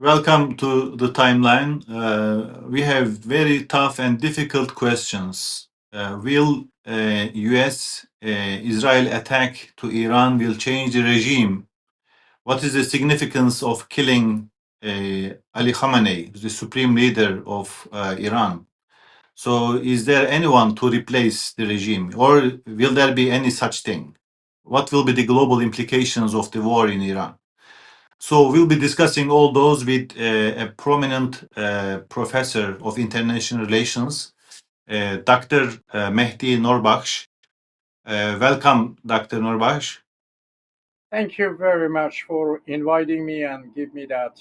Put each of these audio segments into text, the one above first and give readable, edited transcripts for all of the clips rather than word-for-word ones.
Welcome to the timeline. We have very tough and difficult questions. Will U.S. Israel attack to Iran will change the regime? What is the significance of killing Ali Khamenei, the supreme leader of Iran? So, is there anyone to replace the regime, or will there be any such thing? What will be the global implications of the war in Iran? So we'll be discussing all those with a prominent professor of international relations, Dr. Mehdi Noordaksh. Welcome, Dr. Noordaksh. Thank you very much for inviting me and give me that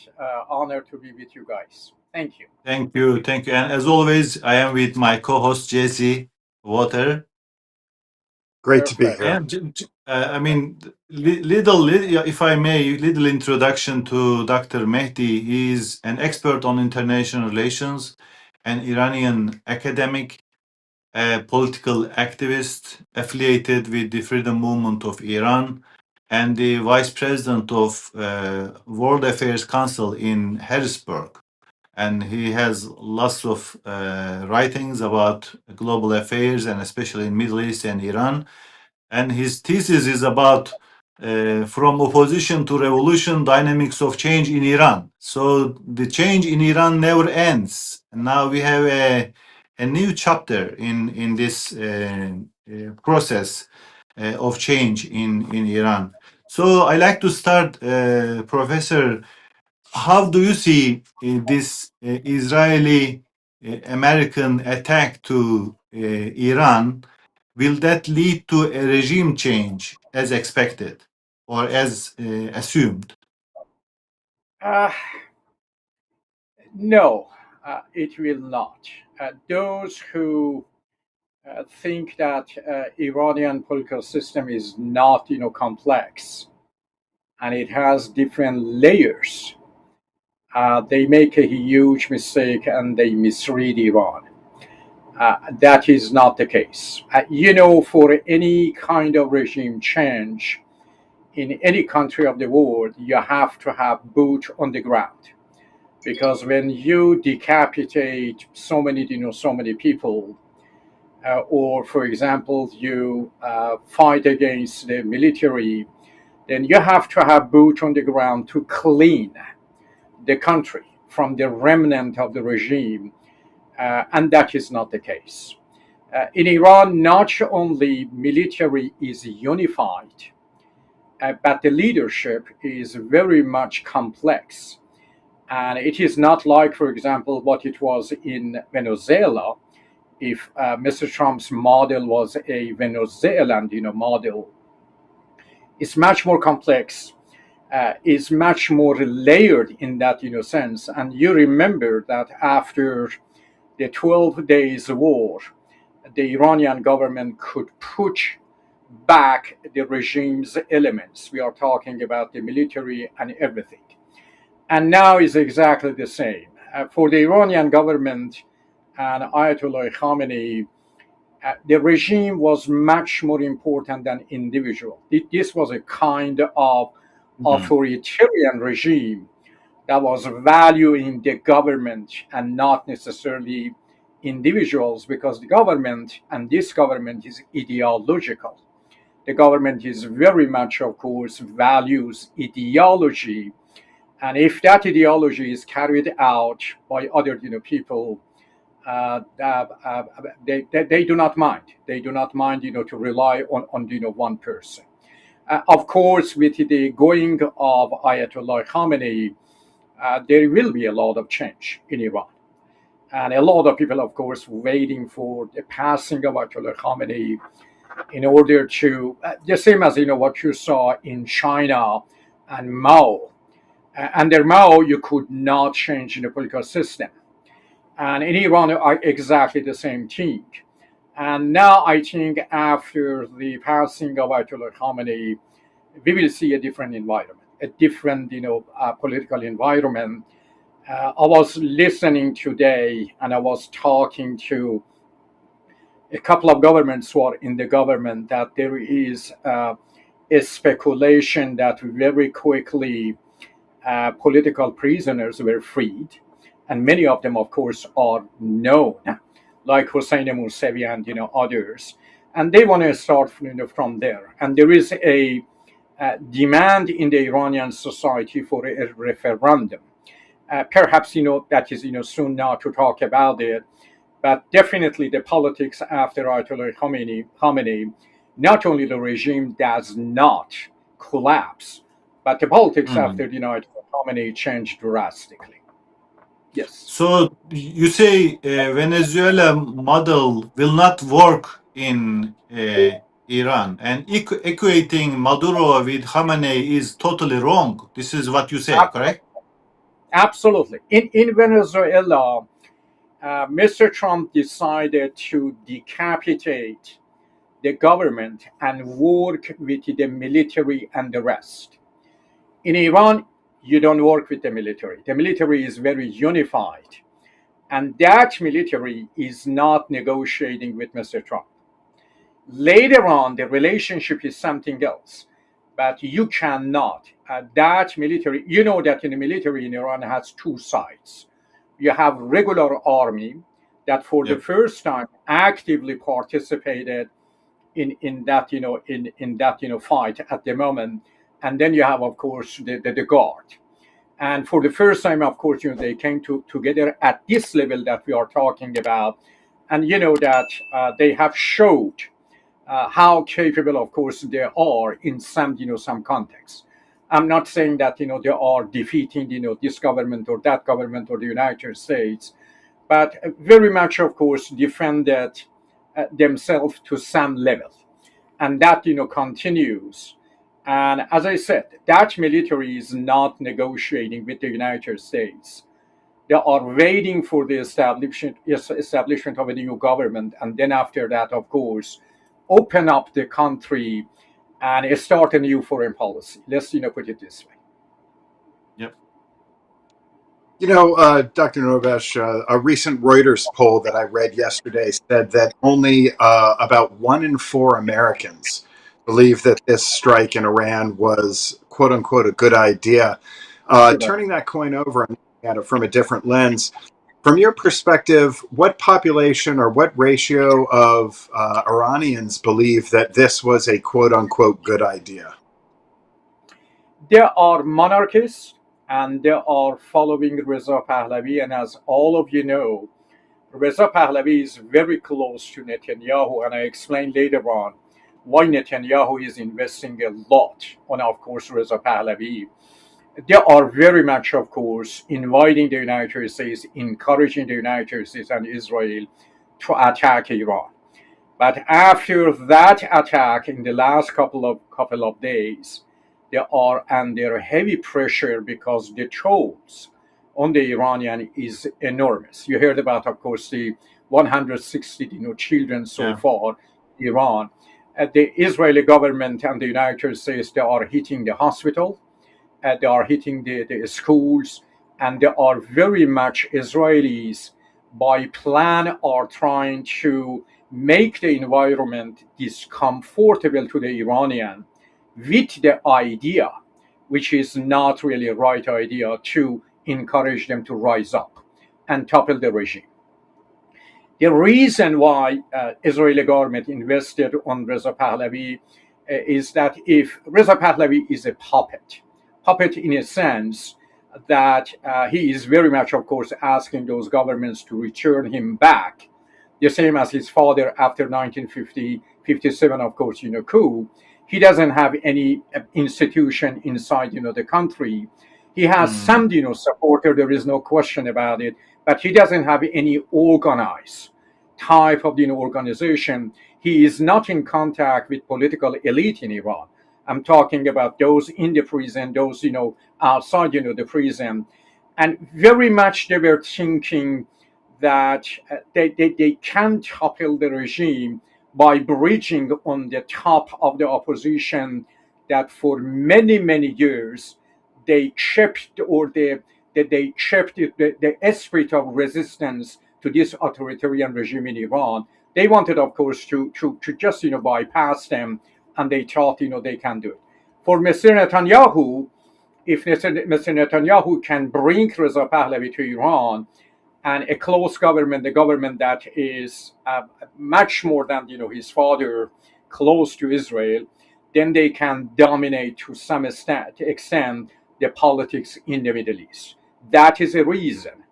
honor to be with you guys. Thank you. Thank you, thank you. And as always, I am with my co-host Jesse Water. Great to be Perfect. here. And I mean, if I may, little introduction to Dr. Mehdi. He is an expert on international relations, an Iranian academic, a political activist affiliated with the Freedom Movement of Iran, and the vice president of World Affairs Council in Harrisburg. And he has lots of writings about global affairs, and especially in Middle East and Iran. And his thesis is about from opposition to revolution, dynamics of change in Iran. So the change in Iran never ends. And now we have a new chapter in this process of change in Iran. So I like to start, Professor. How do you see this Israeli American attack to Iran? Will that lead to a regime change as expected or as assumed? Uh, no, it will not. Those who think that Iranian political system is not, complex and it has different layers, they make a huge mistake and they misread Iran. That is not the case. For any kind of regime change in any country of the world, you have to have boots on the ground. Because when you decapitate so many people, or for example, you fight against the military, then you have to have boots on the ground to clean the country from the remnant of the regime, and that is not the case. In Iran, not only military is unified, but the leadership is very much complex. And it is not like, for example, what it was in Venezuela. If Mr. Trump's model was a Venezuelan, model, it's much more complex. Is much more layered in that, sense. And you remember that after the 12 days war, the Iranian government could push back the regime's elements. We are talking about the military and everything. And now is exactly the same. For the Iranian government and Ayatollah Khamenei, the regime was much more important than individual. This was a kind of authoritarian regime that was valuing the government and not necessarily individuals, because the government and this government is ideological. The government is very much, of course, values ideology, and if that ideology is carried out by other, people, they do not mind. They do not mind, to rely on one person. Of course, with the going of Ayatollah Khamenei, there will be a lot of change in Iran. And a lot of people, of course, waiting for the passing of Ayatollah Khamenei in order to, the same as, what you saw in China and Mao. Under Mao, you could not change the political system. And in Iran, are exactly the same thing. And now I think after the passing of Ayatollah Khamenei, we will see a different environment, a different, political environment. I was listening today and I was talking to a couple of governments who are in the government that there is a speculation that very quickly political prisoners were freed, and many of them, of course, are known, like Hossein Mousavi and others, and they want to start from there. And there is a demand in the Iranian society for a referendum. Perhaps that is soon now to talk about it, but definitely the politics after Ayatollah Khamenei, not only the regime does not collapse, but the politics after Ayatollah Khamenei changed drastically. Yes. So you say Venezuela model will not work in Iran, and equating Maduro with Khamenei is totally wrong. This is what you say, correct? Absolutely. In Venezuela, Mr. Trump decided to decapitate the government and work with the military and the rest. In Iran, you don't work with the military. The military is very unified. And that military is not negotiating with Mr. Trump. Later on, the relationship is something else. But you cannot. That military, you know that in the military in Iran has two sides. You have regular army that for the first time actively participated in that in that fight at the moment, and then you have of course the guard, and for the first time of course they came together at this level that we are talking about, and that they have showed how capable of course they are in some some contexts. I'm not saying that they are defeating this government or that government or the United States, but very much of course defended themselves to some level, and that continues. And as I said, that military is not negotiating with the United States. They are waiting for the establishment of a new government, and then after that, of course, open up the country and start a new foreign policy. Let's put it this way. Dr. Noordaksh, a recent Reuters poll that I read yesterday said that only about 1 in 4 Americans believe that this strike in Iran was, quote unquote, a good idea. Turning that coin over and looking at it from a different lens, from your perspective, what population or what ratio of Iranians believe that this was a, quote unquote, good idea? There are monarchists and they are following Reza Pahlavi. And as all of you know, Reza Pahlavi is very close to Netanyahu. And I explain later on why Netanyahu is investing a lot on, of course, Reza Pahlavi. They are very much, of course, inviting the United States, encouraging the United States and Israel to attack Iran. But after that attack in the last couple of days, they are under heavy pressure because the tolls on the Iranian is enormous. You heard about, of course, the 160 children so far in Iran. The Israeli government and the United States, they are hitting the hospital, they are hitting the schools, and they are very much Israelis by plan are trying to make the environment discomfortable to the Iranian with the idea, which is not really a right idea, to encourage them to rise up and topple the regime. The reason why Israeli government invested on Reza Pahlavi is that if Reza Pahlavi is a puppet in a sense that he is very much, of course, asking those governments to return him back, the same as his father after 1957, of course, coup. He doesn't have any institution inside, the country. He has some, supporter. There is no question about it, but he doesn't have any organized type of, organization. He is not in contact with political elite in Iran. I'm talking about those in the prison, those, outside, the prison, and very much they were thinking that they can topple the regime by bridging on the top of the opposition that for many, many years they kept, or they kept the esprit of resistance to this authoritarian regime in Iran. They wanted, of course, to just bypass them, and they thought they can do it. For Mr. Netanyahu, if Mr. Netanyahu can bring Reza Pahlavi to Iran and a close government, the government that is much more than his father, close to Israel, then they can dominate to some extent the politics in the Middle East. That is a reason.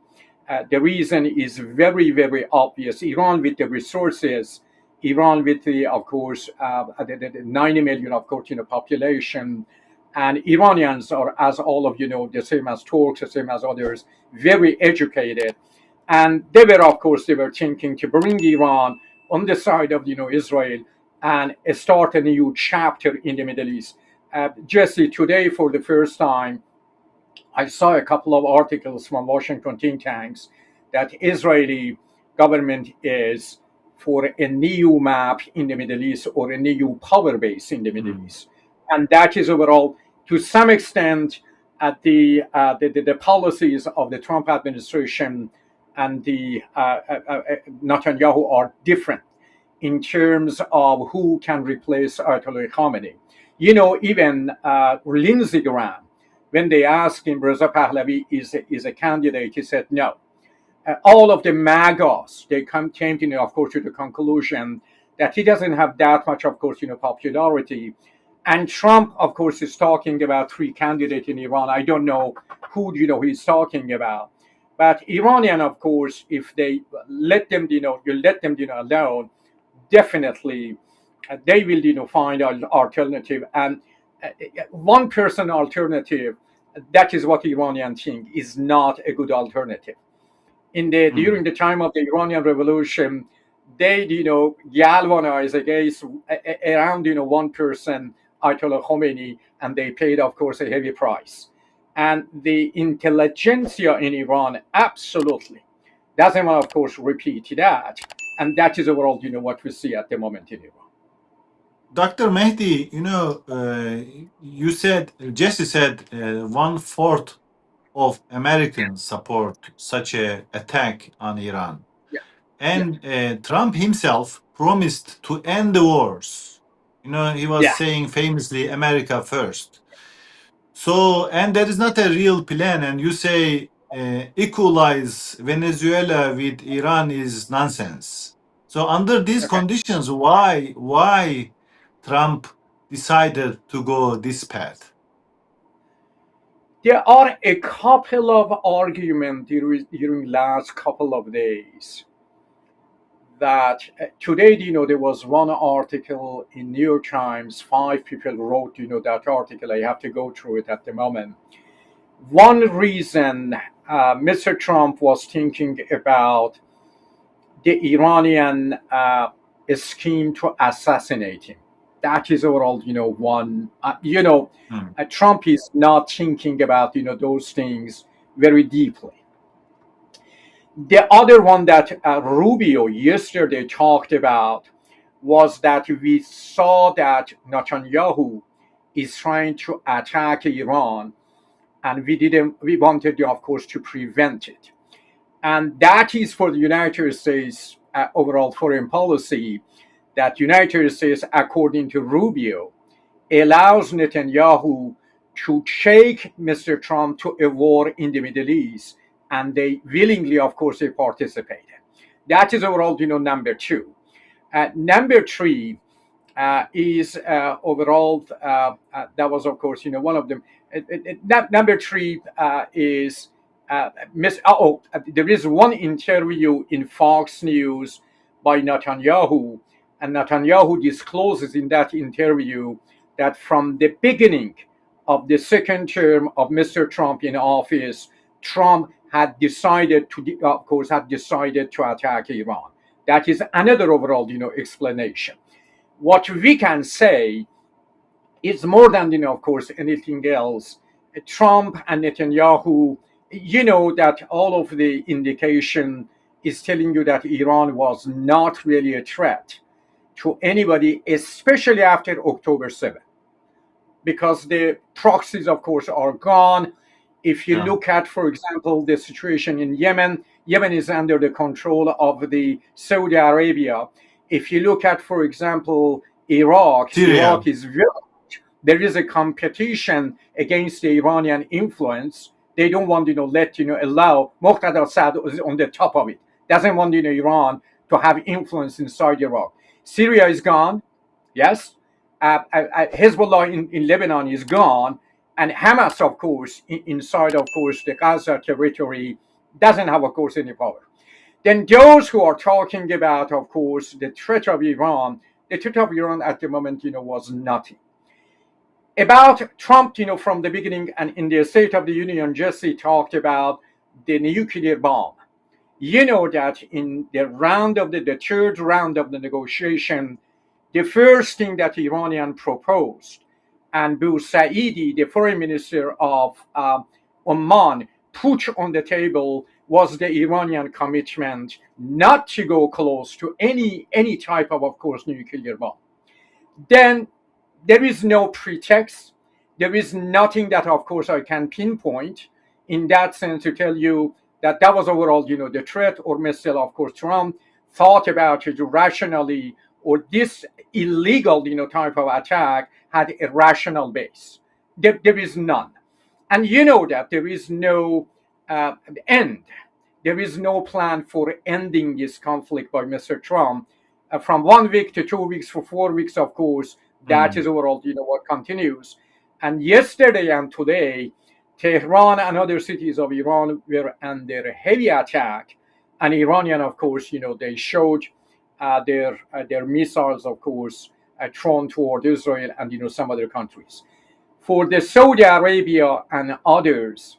The reason is very, very obvious. Iran with the resources, Iran with the, of course, the 90 million, of course, population, and Iranians are, as all of you know, the same as Turks, the same as others, very educated. And they were, of course, they were thinking to bring Iran on the side of, Israel and start a new chapter in the Middle East. Jesse, today, for the first time, I saw a couple of articles from Washington think tanks that Israeli government is for a new map in the Middle East or a new power base in the Middle East. And that is overall, to some extent, at the policies of the Trump administration and the Netanyahu are different in terms of who can replace Ayatollah Khamenei. Even Lindsey Graham, when they asked him, Reza Pahlavi is a candidate, he said no. All of the MAGAs, they came to, of course, to the conclusion that he doesn't have that much, of course, popularity. And Trump, of course, is talking about 3 candidates in Iran. I don't know who, he's talking about. But Iranian, of course, if they let them, alone, definitely they will, find an alternative. And one person alternative, that is what Iranians think is not a good alternative. During the time of the Iranian Revolution, they galvanized against around one person, Ayatollah Khamenei, and they paid, of course, a heavy price. And the intelligentsia in Iran absolutely doesn't want, of course, repeat that. And that is overall, what we see at the moment in Iran. Dr. Mehdi, you said, Jesse said, 1/4 of Americans support such a attack on Iran. Yeah. And Trump himself promised to end the wars. He was saying famously, America first. So, and there is not a real plan. And you say equalize Venezuela with Iran is nonsense. So under these conditions, why Trump decided to go this path? There are a couple of arguments during last couple of days that today, there was one article in New York Times, 5 people wrote, that article. I have to go through it at the moment. One reason Mr. Trump was thinking about the Iranian scheme to assassinate him. That is overall, one, Trump is not thinking about, those things very deeply. The other one that Rubio yesterday talked about was that we saw that Netanyahu is trying to attack Iran, and we wanted, of course, to prevent it. And that is for the United States overall foreign policy, that United States, according to Rubio, allows Netanyahu to take Mr. Trump to a war in the Middle East, and they willingly, of course, they participated. That is overall, number 2. Number 3 is overall, that was, of course, one of them. Number 3 is, there is one interview in Fox News by Netanyahu, and Netanyahu discloses in that interview that from the beginning of the second term of Mr. Trump in office, Trump had decided to attack Iran. That is another overall, explanation. What we can say is more than, of course, anything else. Trump and Netanyahu, that all of the indication is telling you that Iran was not really a threat to anybody, especially after October 7th, because the proxies, of course, are gone. If you look at, for example, the situation in Yemen, Yemen is under the control of the Saudi Arabia. If you look at, for example, Iraq, Syria. Iraq is very there is a competition against the Iranian influence. They don't want, allow Muqtada Assad is on the top of it. Doesn't want, Iran to have influence inside Iraq. Syria is gone, yes. Hezbollah in Lebanon is gone, and Hamas, of course, inside, of course, the Gaza territory doesn't have, of course, any power. Then those who are talking about, of course, the threat of Iran at the moment, was nothing. About Trump, from the beginning, and in the State of the Union, Jesse talked about the nuclear bomb. You know that in the third round of the negotiation, the first thing that Iranian proposed, and Saidi, the foreign minister of Oman, put on the table was the Iranian commitment not to go close to any type of course, nuclear bomb. Then there is no pretext. There is nothing that, of course, I can pinpoint in that sense to tell you that was overall, the threat, or Mr. of course, Trump thought about it rationally, or this illegal, type of attack had a rational base. There is none. And you know that there is no end. There is no plan for ending this conflict by Mr. Trump. From 1 week to 2 weeks, for 4 weeks, of course, that is overall, what continues. And yesterday and today, Tehran and other cities of Iran were under heavy attack. And Iranian, of course, they showed their missiles, of course, thrown toward Israel and, some other countries. For the Saudi Arabia and others,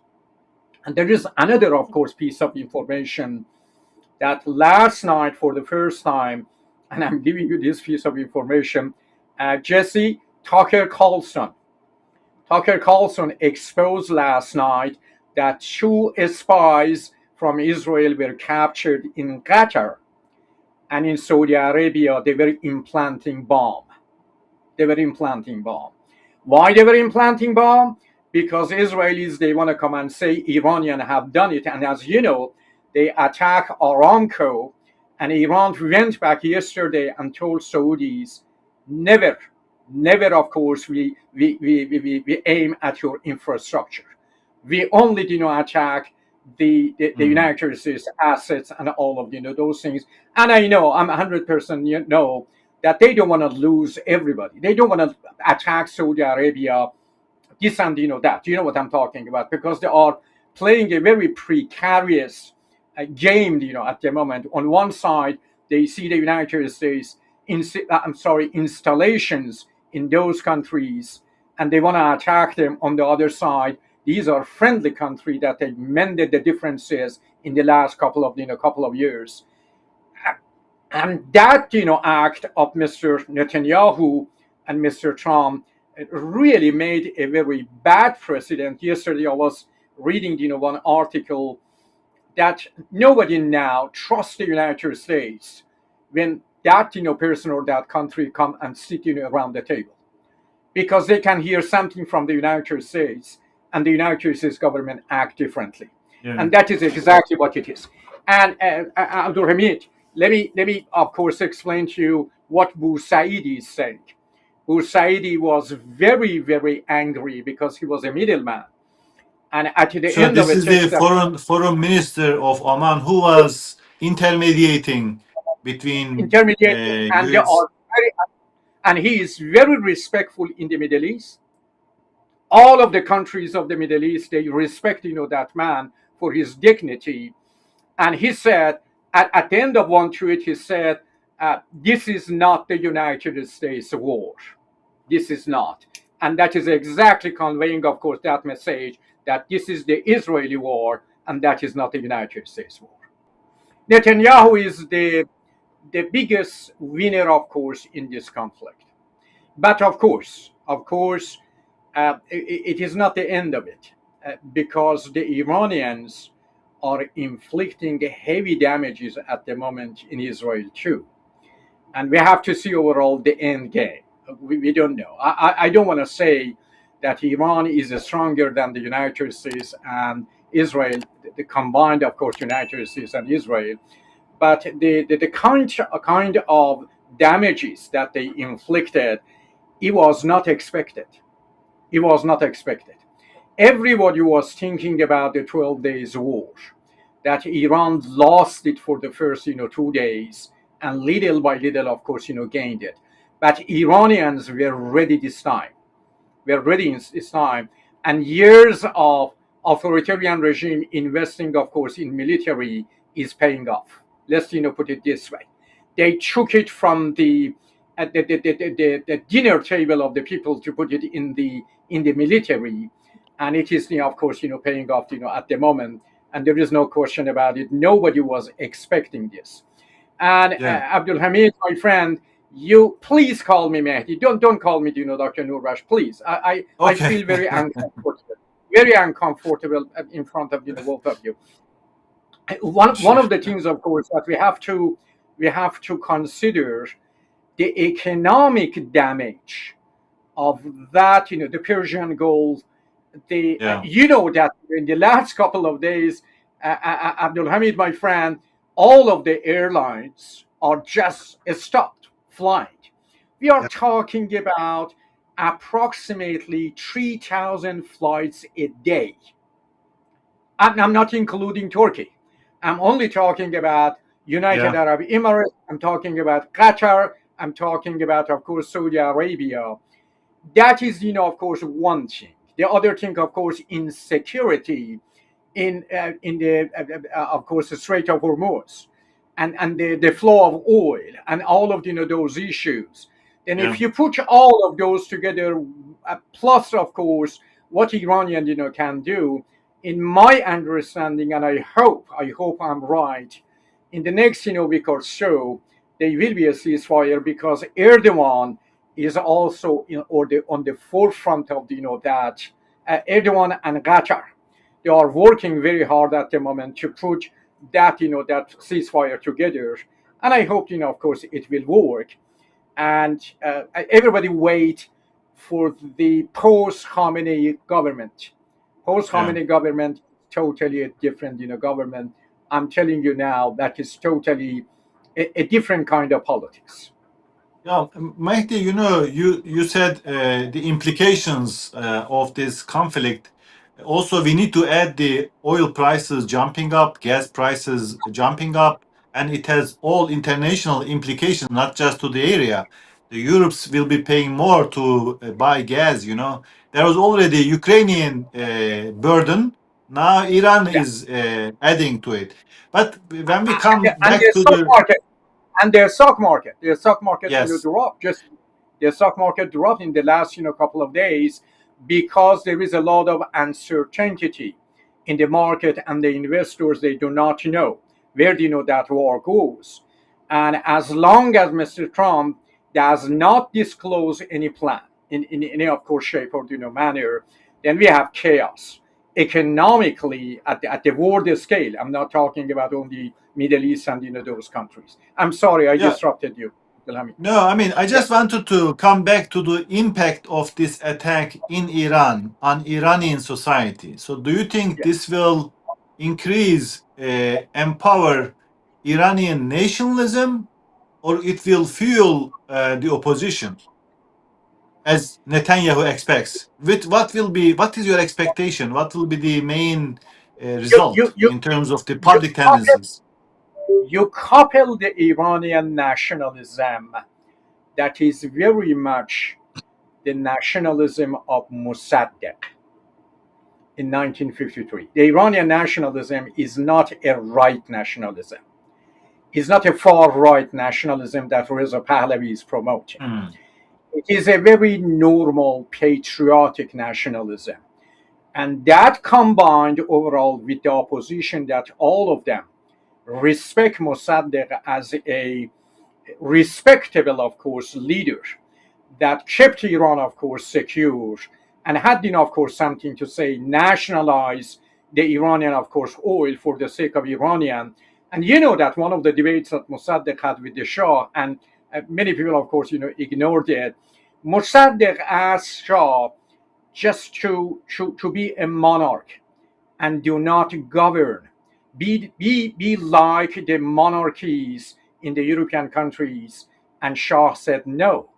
and there is another, of course, piece of information that last night, for the first time, and I'm giving you this piece of information, Jesse, Tucker Carlson exposed last night that 2 spies from Israel were captured in Qatar, and in Saudi Arabia, they were implanting bomb. Why they were implanting bomb? Because Israelis, they want to come and say Iranian have done it. And as you know, they attack Aramco, and Iran went back yesterday and told Saudis, never, of course, we aim at your infrastructure. We only, attack the United States assets and all of, those things. And I know, I'm 100% know that they don't want to lose everybody. They don't want to attack Saudi Arabia, this and that. You know what I'm talking about, because they are playing a very precarious game, at the moment. On one side, they see the United States installations in those countries, and they want to attack them. On the other side, these are friendly countries that they mended the differences in the last couple of years. And that, act of Mr. Netanyahu and Mr. Trump really made a very bad precedent. Yesterday, I was reading, one article that nobody now trusts the United States when that, person or that country come and sit, around the table, because they can hear something from the United States, and the United States government act differently. Yeah. And that is exactly what it is. And Abdülhamit, let me, of course, explain to you what Saidi is saying. Saidi was very, very angry because he was a middleman. And at the end of it... So this is the foreign minister of Oman who was intermediating between... and he is very respectful in the Middle East. All of the countries of the Middle East, they respect, that man for his dignity. And he said, at the end of one tweet, he said, this is not the United States war. This is not. And that is exactly conveying, of course, that message that this is the Israeli war and that is not the United States war. Netanyahu is the biggest winner, of course, in this conflict. But of course, it is not the end of it, because the Iranians are inflicting heavy damages at the moment in Israel too. And we have to see overall the end game. We don't know. I don't want to say that Iran is stronger than the United States and Israel, the combined, of course, United States and Israel. But the kind of damages that they inflicted, it was not expected. It was not expected. Everybody was thinking about the 12 days war, that Iran lost it for the first 2 days, and little by little, of course, gained it. But Iranians were ready this time. Were ready this time, and years of authoritarian regime investing, of course, in military is paying off. Let's put it this way: they took it from the at the dinner table of the people to put it in the military, and it is of course paying off at the moment, and there is no question about it. Nobody was expecting this. And Yeah. Abdülhamit, my friend, you please call me Mehdi. Don't call me Dr. Noordaksh, please. I Okay. feel very uncomfortable in front of both of you. One Sure. of the things, of course, that we have to consider the economic damage of that, the Persian Gulf. Yeah. That in the last couple of days, Abdulhamid, my friend, all of the airlines are just stopped flying. We are Yeah. talking about approximately 3,000 flights a day. I'm not including Turkey. I'm only talking about United Yeah. Arab Emirates. I'm talking about Qatar. I'm talking about, of course, Saudi Arabia. That is, of course, one thing. The other thing, of course, insecurity in the of course the Strait of Hormuz, and the flow of oil and all of those issues. And Yeah. if you put all of those together, plus of course what Iranian can do, in my understanding, and I hope I'm right, in the next week or so, there will be a ceasefire because Erdogan is also on the forefront of that. Erdogan and Qatar, they are working very hard at the moment to put that ceasefire together, and I hope of course it will work. And everybody wait for the post Khamenei government. Post Yeah. Khamenei government, totally a different government. I'm telling you now, that is totally a different kind of politics. Yeah, Mehdi, you said the implications of this conflict. Also, we need to add the oil prices jumping up, gas prices jumping up, and it has all international implications, not just to the area. The Europes will be paying more to buy gas. There was already Ukrainian burden. Now Iran Yeah, is adding to it. But when we and come and back the to stock the market and their stock market yes, drop. Just the stock market dropped in the last couple of days because there is a lot of uncertainty in the market, and the investors, they do not know where that war goes. And as long as Mr. Trump does not disclose any plan in any of course shape or manner, then we have chaos economically at the world scale. I'm not talking about only Middle East and those countries. I'm sorry, I yeah. disrupted you, Abdulhamid. No, I mean, I Yeah. just wanted to come back to the impact of this attack in Iran on Iranian society. So, do you think Yeah. this will increase, empower Iranian nationalism, or it will fuel the opposition, as Netanyahu expects? What is your expectation? What will be the main You you result you in terms of the you public couple, tendencies? you couple the Iranian nationalism that is very much the nationalism of Mossadegh in 1953. The Iranian nationalism is not a right nationalism. It's not a far right nationalism that Reza Pahlavi is promoting. Hmm. It is a very normal patriotic nationalism. And that combined overall with the opposition, that all of them respect Mossadegh as a respectable, of course, leader that kept Iran, of course, secure, and had, of course, something to say, nationalize the Iranian, of course, oil for the sake of Iranian. And that one of the debates that Mossadegh had with the Shah, and many people, of course, ignored it. Mossadegh asked Shah just to be a monarch and do not govern. Be like the monarchies in the European countries. And Shah said no.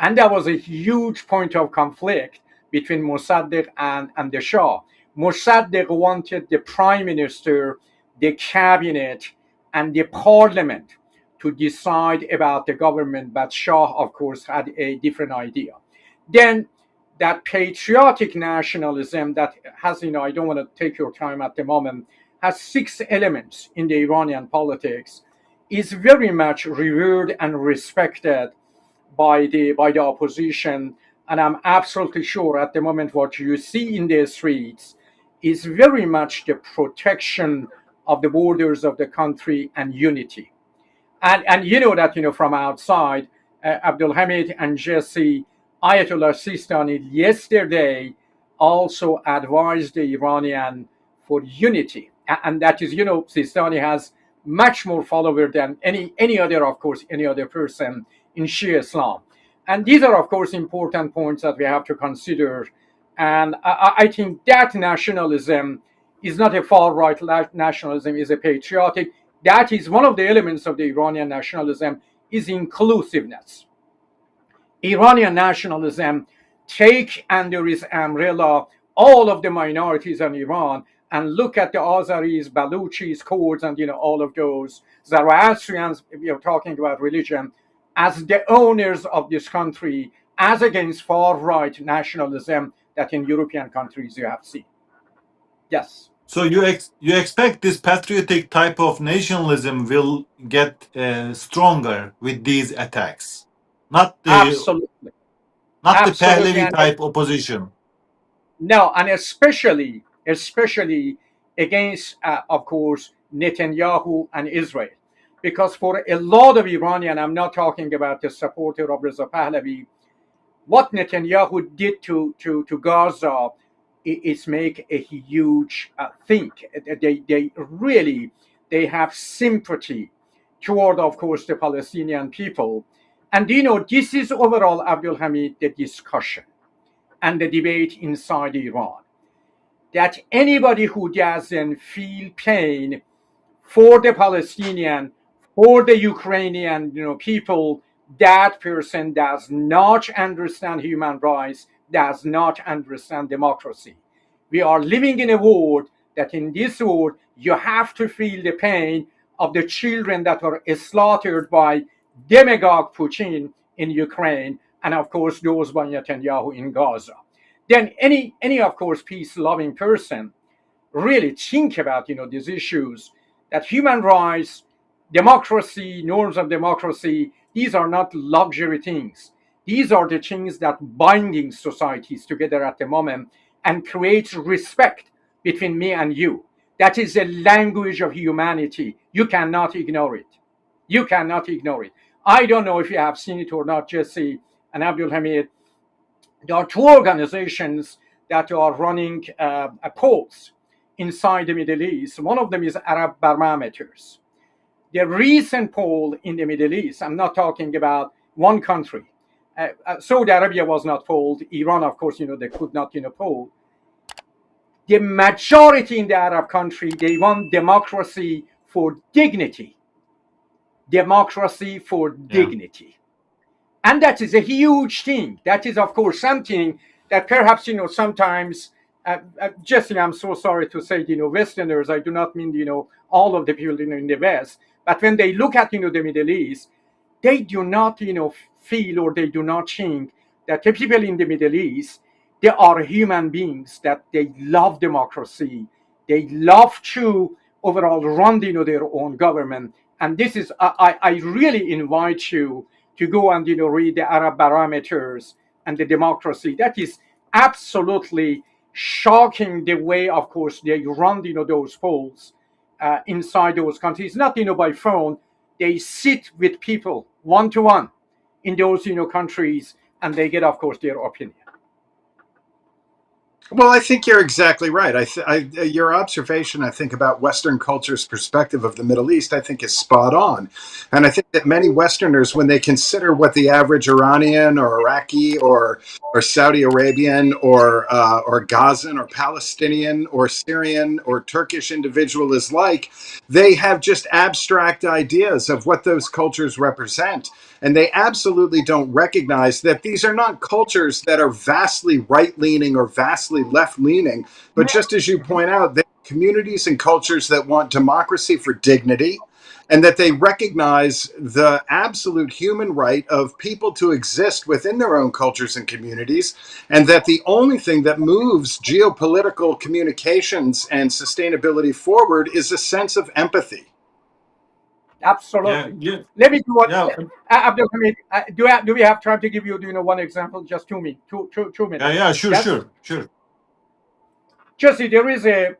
And that was a huge point of conflict between Mossadegh and the Shah. Mossadegh wanted the prime minister, the cabinet, and the parliament to decide about the government, but Shah, of course, had a different idea. Then that patriotic nationalism that has, I don't want to take your time at the moment, has 6 elements in the Iranian politics, is very much revered and respected by the opposition. And I'm absolutely sure at the moment what you see in the streets is very much the protection of the borders of the country and unity. And you know that, from outside, Abdülhamit and Jesse, Ayatollah Sistani yesterday also advised the Iranian for unity. And that is, Sistani has much more followers than any other, of course, any other person in Shia Islam. And these are, of course, important points that we have to consider. And I think that nationalism is not a far-right nationalism, is a patriotic. That is one of the elements of the Iranian nationalism, is inclusiveness. Iranian nationalism take under its umbrella all of the minorities in Iran and look at the Azeris, Baluchis, Kurds, and all of those Zoroastrians, talking about religion, as the owners of this country, as against far-right nationalism that in European countries you have seen. Yes. So you expect this patriotic type of nationalism will get stronger with these attacks, not the Absolutely. Pahlavi type opposition. No, and especially against, of course, Netanyahu and Israel, because for a lot of Iranian, I'm not talking about the supporter of Reza Pahlavi, what Netanyahu did to Gaza is make a huge thing. They have sympathy toward, of course, the Palestinian people. And this is overall, Abdülhamit, the discussion and the debate inside Iran, that anybody who doesn't feel pain for the Palestinian, for the Ukrainian people, that person does not understand human rights, does not understand democracy. We are living in a world that in this world you have to feel the pain of the children that are slaughtered by demagogue Putin in Ukraine, and of course those by Netanyahu in Gaza. Then any of course peace-loving person really think about these issues, that human rights, democracy, norms of democracy, these are not luxury things. These are the things that binding societies together at the moment and creates respect between me and you. That is the language of humanity. You cannot ignore it. You cannot ignore it. I don't know if you have seen it or not, Jesse and Abdülhamit. There are 2 organizations that are running polls inside the Middle East. One of them is Arab Barometers. The recent poll in the Middle East, I'm not talking about one country. Saudi Arabia was not polled. Iran, of course, they could not, poll. The majority in the Arab country, they want democracy for dignity. Democracy for dignity. And that is a huge thing. That is, of course, something that perhaps, sometimes, Jesse, I'm so sorry to say, Westerners, I do not mean, all of the people, in the West, but when they look at, the Middle East, they do not, feel, or they do not think that the people in the Middle East, they are human beings, that they love democracy. They love to overall run, their own government. And this is, I really invite you to go and, read the Arab Barometers and the democracy. That is absolutely shocking, the way, of course, they run, those polls inside those countries. Not, by phone. They sit with people one-to-one in those, countries, and they get, of course, their opinion. Well, I think you're exactly right. Your observation, I think, about Western culture's perspective of the Middle East, I think, is spot on. And I think that many Westerners, when they consider what the average Iranian or Iraqi or Saudi Arabian or Gazan or Palestinian or Syrian or Turkish individual is like, they have just abstract ideas of what those cultures represent. And they absolutely don't recognize that these are not cultures that are vastly right-leaning or vastly left-leaning, but just as you point out, they're communities and cultures that want democracy for dignity, and that they recognize the absolute human right of people to exist within their own cultures and communities, and that the only thing that moves geopolitical communications and sustainability forward is a sense of empathy. Yeah, Absolutely. yeah, Let me do what yeah, Abdülhamit, do we have time to give you one example? Just 2 minutes. Two yeah, minutes. yeah. Sure, Yes. sure, sure. Just see, there is a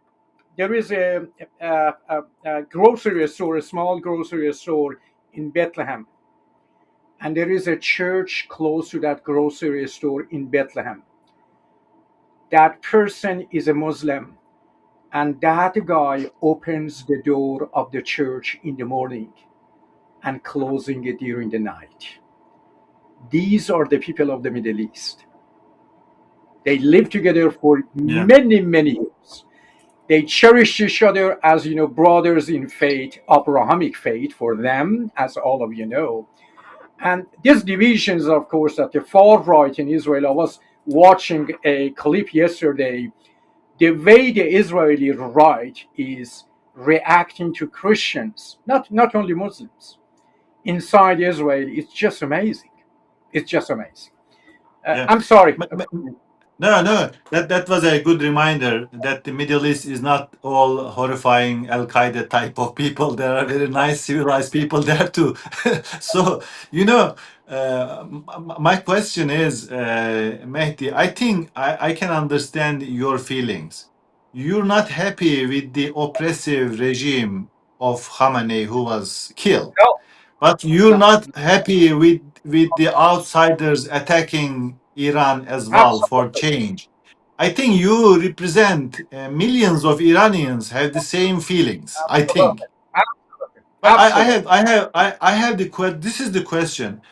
grocery store, a small grocery store in Bethlehem, and there is a church close to that grocery store in Bethlehem. That person is a Muslim, and that guy opens the door of the church in the morning and closing it during the night. These are the people of the Middle East. They live together for Yeah, many, many years. They cherish each other as brothers in faith, Abrahamic faith for them, as all of you know. And these divisions, of course, at the far right in Israel. I was watching a clip yesterday. The way the Israeli right is reacting to Christians, not only Muslims, inside Israel, it's just amazing. It's just amazing. yeah. I'm sorry. No, no, that was a good reminder that the Middle East is not all horrifying Al Qaeda type of people. There are very nice, civilized people there too. So, you know, my question is, Mehdi, I think I can understand your feelings. You're not happy with the oppressive regime of Khamenei who was killed. No, But you're no, not happy with the outsiders attacking Iran as well for absolutely, change. I think you represent millions of Iranians have the same feelings. I think. absolutely, absolutely, But absolutely. I have this is the question.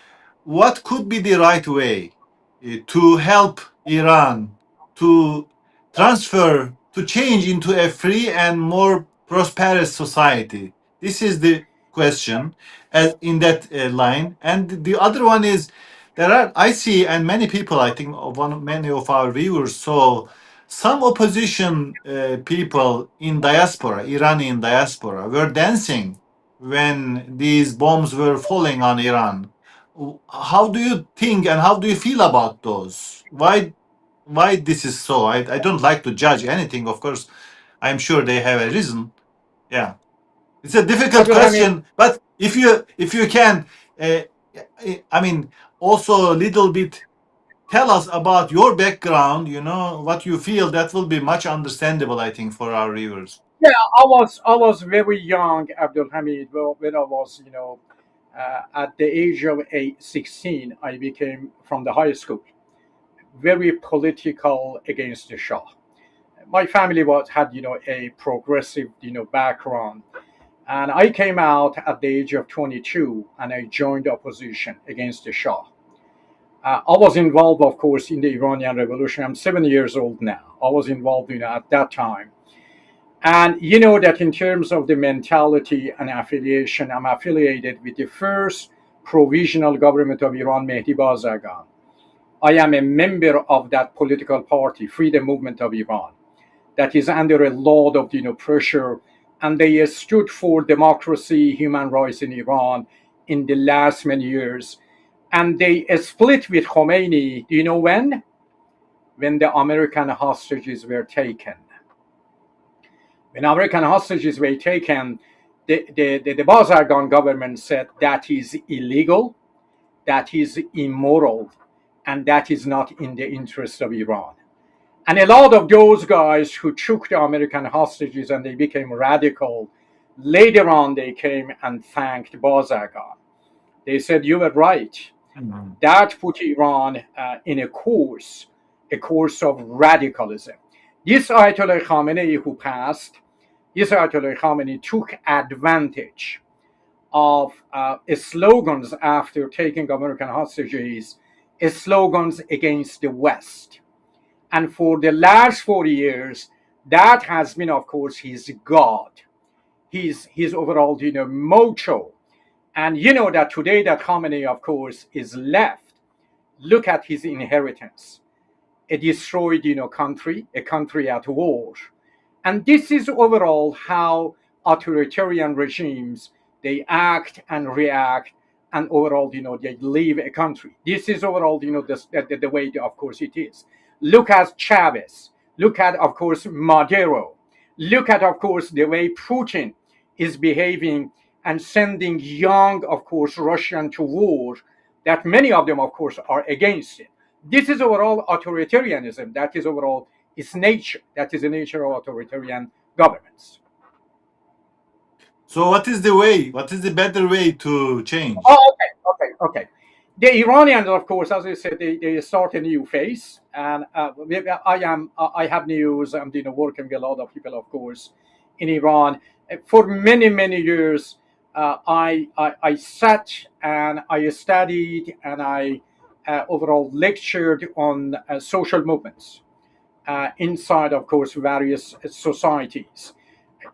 What could be the right way to help Iran to transfer, to change into a free and more prosperous society? This is the question as in that line. And the other one is there are, I see, and many people, I think, many of our viewers saw some opposition people in diaspora, Iranian diaspora, were dancing when these bombs were falling on Iran. How do you think and how do you feel about those? Why this is so? I don't like to judge anything, of course. I'm sure they have a reason. Yeah, it's a difficult Abdulhamid, question, but if you can, uh, I mean, also a little bit tell us about your background. You know what you feel. That will be much understandable, I think, for our viewers. yeah, I was very young, Abdulhamid. Well, when I was at the age of 16, I became from the high school very political against the Shah. My family had a progressive background, and I came out at the age of 22 and I joined opposition against the Shah. I was involved, of course, in the Iranian Revolution. I'm 7 years old now. I was involved at that time. And you know that in terms of the mentality and affiliation, I'm affiliated with the first provisional government of Iran, Mehdi Bazargan. I am a member of that political party, Freedom Movement of Iran, that is under a lot of pressure, and they stood for democracy, human rights in Iran in the last many years. And they split with Khomeini. Do you know when? When the American hostages were taken. When American hostages were taken, the Bazargan government said that is illegal, that is immoral, and that is not in the interest of Iran. And a lot of those guys who took the American hostages and they became radical, later on they came and thanked Bazargan. They said, you were right. Mhm. That put Iran in a course of radicalism. This Ayatollah Khamenei who passed, this Ayatollah Khamenei took advantage of slogans after taking American hostages, slogans against the West. And for the last 40 years, that has been, of course, his God, his overall, motto. And you know that today that Khamenei, of course, is left. Look at his inheritance. A destroyed, country, a country at war. And this is overall how authoritarian regimes, they act and react, and overall, they leave a country. This is overall, the way, of course, it is. Look at Chavez. Look at, of course, Maduro. Look at, of course, the way Putin is behaving and sending young, of course, Russian to war, that many of them, of course, are against it. This is overall authoritarianism. That is overall its nature. That is the nature of authoritarian governments. So what is the way? What is the better way to change? Oh, okay. The Iranians, of course, as I said, they start a new phase, and I have news. I'm working with a lot of people, of course, in Iran. For many years, I sat and I studied and I overall lectured on social movements inside, of course, various societies.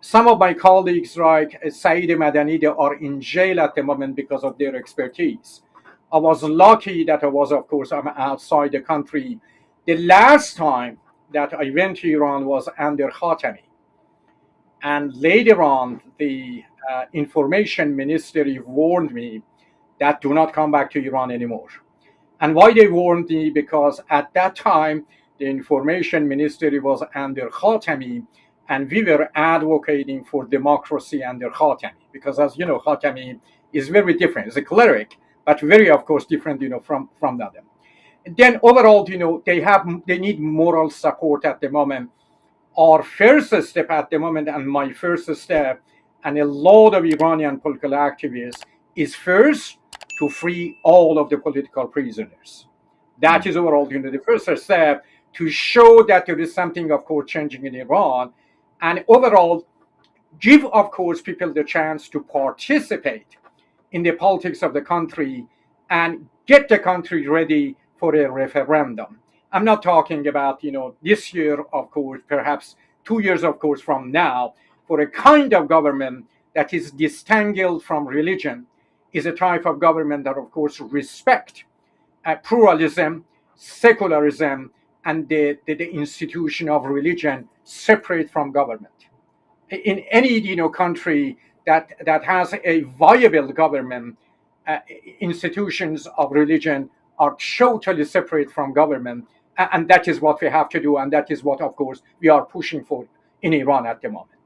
Some of my colleagues, like Saeed Madani, they are in jail at the moment because of their expertise. I was lucky that I was, of course, I'm outside the country. The last time that I went to Iran was under Khatami. And later on, the information ministry warned me that do not come back to Iran anymore. And why they warned me? Because at that time, the information ministry was under Khatami, and we were advocating for democracy under Khatami. Because as you know, Khatami is very different. It's a cleric, but very, of course, different, from them. Then overall, they need moral support at the moment. Our first step at the moment, and my first step, and a lot of Iranian political activists, is first to free all of the political prisoners. That is overall, the first step to show that there is something, of course, changing in Iran, and overall give, of course, people the chance to participate in the politics of the country and get the country ready for a referendum. I'm not talking about, this year, of course, perhaps 2 years, of course, from now, for a kind of government that is disentangled from religion, is a type of government that, of course, respect pluralism, secularism, and the institution of religion separate from government. In any country that has a viable government, institutions of religion are totally separate from government, and that is what we have to do, and that is what, of course, we are pushing for in Iran at the moment.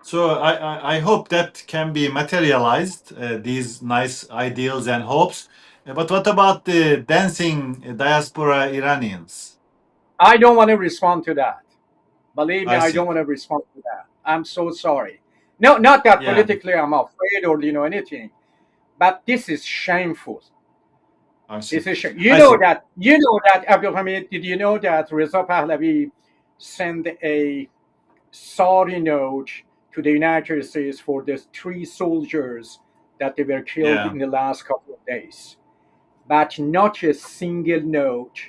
So I hope that can be materialized, these nice ideals and hopes. But what about the dancing diaspora Iranians? I don't want to respond to that. Believe me, I I see. don't want to respond to that. I'm so sorry. No, not that Yeah, politically I'm afraid or anything, but this is shameful. I see. This is I see. you know that Abdülhamit. Did you know that Reza Pahlavi sent a sorry note to the United States for the 3 soldiers that they were killed Yeah. in the last couple of days, but not a single note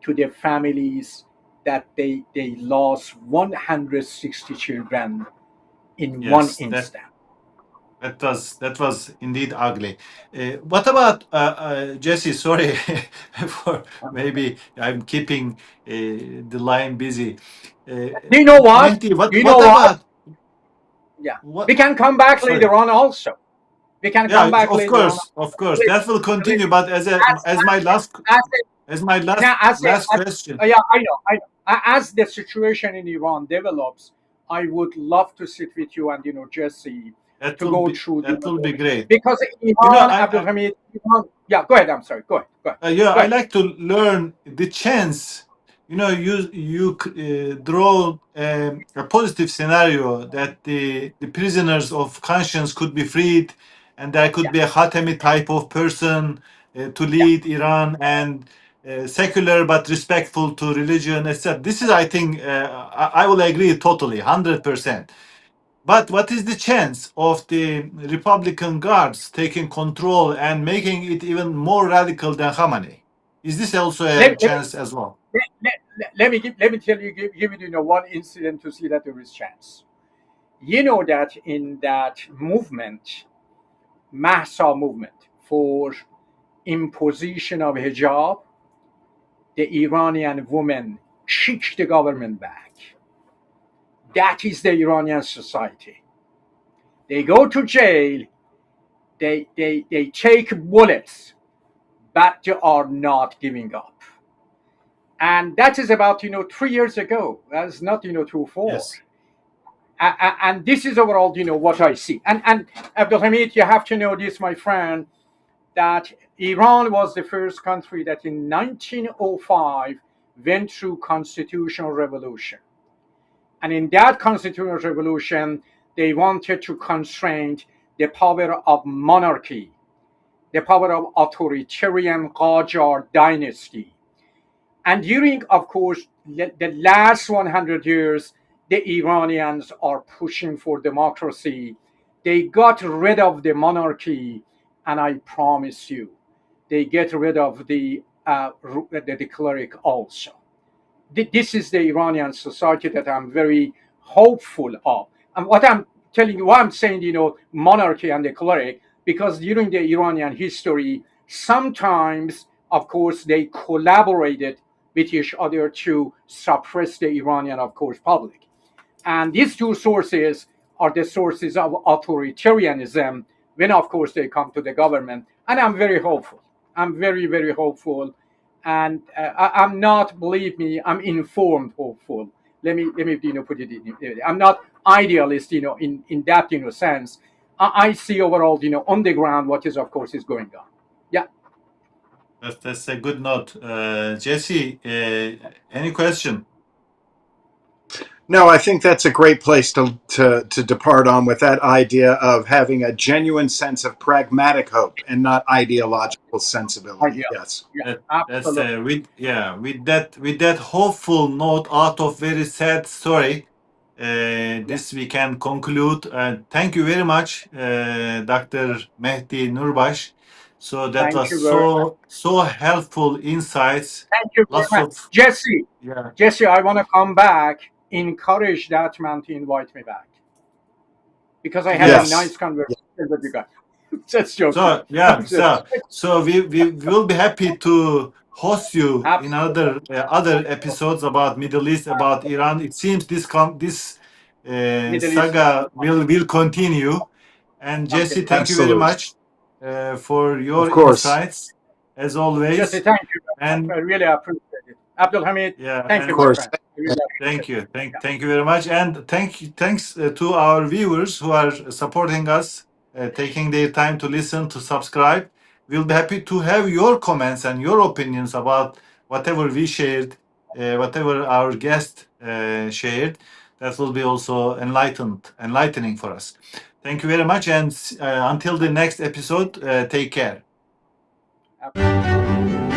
to the families that they lost 160 children in one Yes, instant. that was indeed ugly. What about Jesse? Sorry for maybe I'm keeping the line busy. Do you know what? Mehdi, Do you know what what? about Yeah, what? we can come back Sorry. later on also. We can come Yeah, back later on. of course, that will continue. But As, as my last as, now, question, yeah, I know. As the situation in Iran develops, I would love to sit with you and Jesse to go through that will be great. because You know, Iran, Abdulhamid, Iran. Yeah, go ahead. I'm sorry. Go ahead. yeah, Go I ahead. like to learn the chance. You know, you draw a positive scenario that the prisoners of conscience could be freed, and there could Yeah, be a Khatami type of person to yeah. lead Iran and secular but respectful to religion, etc. This is, I think, I will agree totally, 100%. But what is the chance of the Republican Guards taking control and making it even more radical than Khamenei? Is this also a Let, let, me- chance as well? let me tell you, give you one incident to see that there is chance. You know that in that movement, Mahsa movement for imposition of hijab, the Iranian women kicked the government back. That is the Iranian society. They go to jail, they take bullets, but they are not giving up. And that is about 3 years ago. That's not too far. Yes. And this is overall what I see. And Abdülhamit, you have to know this, my friend, that Iran was the first country that in 1905 went through constitutional revolution. And in that constitutional revolution, they wanted to constrain the power of monarchy, the power of authoritarian Qajar dynasty. And during, of course, the last 100 years, the Iranians are pushing for democracy. They got rid of the monarchy, and I promise you, they get rid of the cleric also. This is the Iranian society that I'm very hopeful of. And what I'm telling you, why I'm saying, monarchy and the cleric, because during the Iranian history, sometimes, of course, they collaborated with each other to suppress the Iranian, of course, public. And these two sources are the sources of authoritarianism when, of course, they come to the government. And I'm very hopeful. I'm very, very hopeful. And I'm not, believe me, I'm informed hopeful. Let me put it in. I'm not idealist, in that sense. I see overall, on the ground what is, of course, is going on. Yeah. That's a good note. Jesse, any question? No, I think that's a great place to depart on, with that idea of having a genuine sense of pragmatic hope and not ideological sensibility. Yes. Yeah, That's absolutely. with that hopeful note out of very sad story. This we can conclude. Thank you very much, Dr. Mehdi Noordaksh. So that Thank was you very much. so helpful insights. Thank you very Lots much. of yeah. Jesse, I want to come back, encourage that man to invite me back. Because I had a Yes. nice conversation with you guys. Just joking. So yeah, so we will be happy to host you in other episodes about Middle East, about Iran. It seems this Middle East. saga will continue. And Jesse, Okay. thank you very Absolutely. much for your Of course. insights as always. Jesse, thank you. And I really appreciate it. Abdülhamit, yeah, thank and you, Of my course. friend. I really thank appreciate you, it. thank you very much, and thanks to our viewers who are supporting us, taking their time to listen, to subscribe. We'll be happy to have your comments and your opinions about whatever we shared, whatever our guest shared. That will be also enlightening for us. Thank you very much, and until the next episode, take care. Absolutely.